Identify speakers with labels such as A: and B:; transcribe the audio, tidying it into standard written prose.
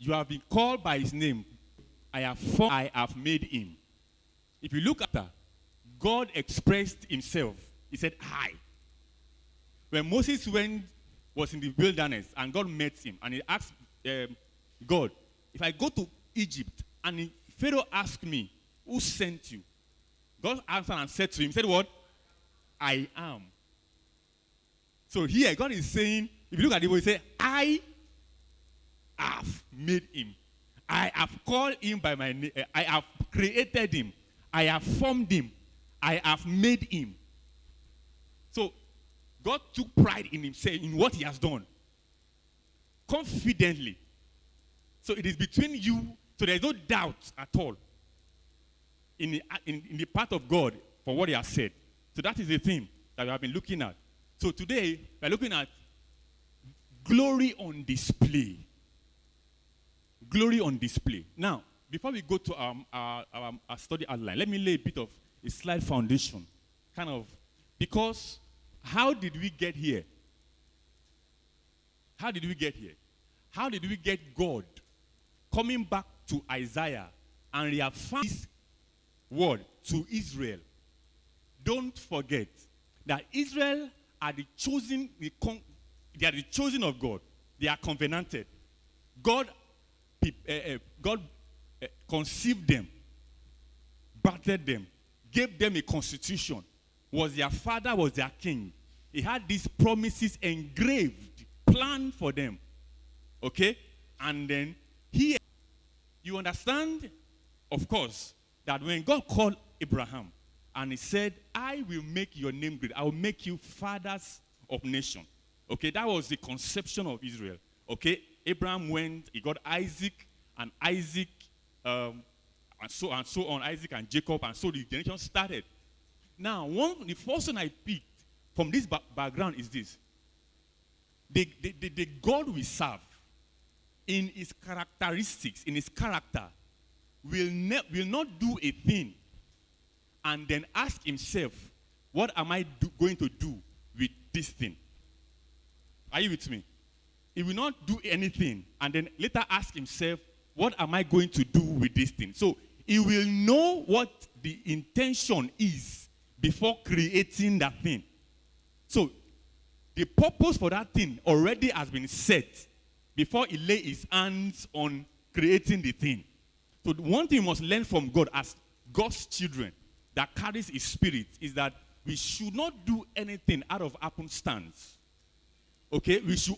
A: You have been called by his name. I have formed, I have made him. If you look at that, God expressed himself. He said, I. When Moses was in the wilderness and God met him and he asked God, if I go to Egypt and Pharaoh asked me, who sent you? God answered and said to him, he said what? I am. So here, God is saying, if you look at it, he say, I have made him. I have called him by my name. I have created him. I have formed him. I have made him. So God took pride in himself, in what he has done. Confidently. So it is between you. So there is no doubt at all in the part of God for what he has said. So that is the thing that we have been looking at. So today, we are looking at glory on display. Glory on display. Now, before we go to our study outline, let me lay a bit of a slight foundation. Kind of, because how did we get here? How did we get here? How did we get God coming back to Isaiah and reaffirm his word to Israel? Don't forget that Israel are the chosen, they are the chosen of God. They are covenanted. God conceived them, birthed them, gave them a constitution, was their father, was their king. He had these promises engraved, planned for them. Okay? And then here, you understand, of course, that when God called Abraham and he said, I will make your name great. I will make you fathers of nations. Okay? That was the conception of Israel. Okay? Abraham went, he got Isaac, and Isaac, and so on, Isaac and Jacob, and so the generation started. Now, the first one I picked from this background is this. The God we serve, in his characteristics, in his character, will not do a thing and then ask himself, what am I going to do with this thing? Are you with me? He will not do anything and then later ask himself, what am I going to do with this thing? So he will know what the intention is before creating that thing. So the purpose for that thing already has been set before he lay his hands on creating the thing. So one thing we must learn from God as God's children that carries his spirit is that we should not do anything out of happenstance. Okay? We should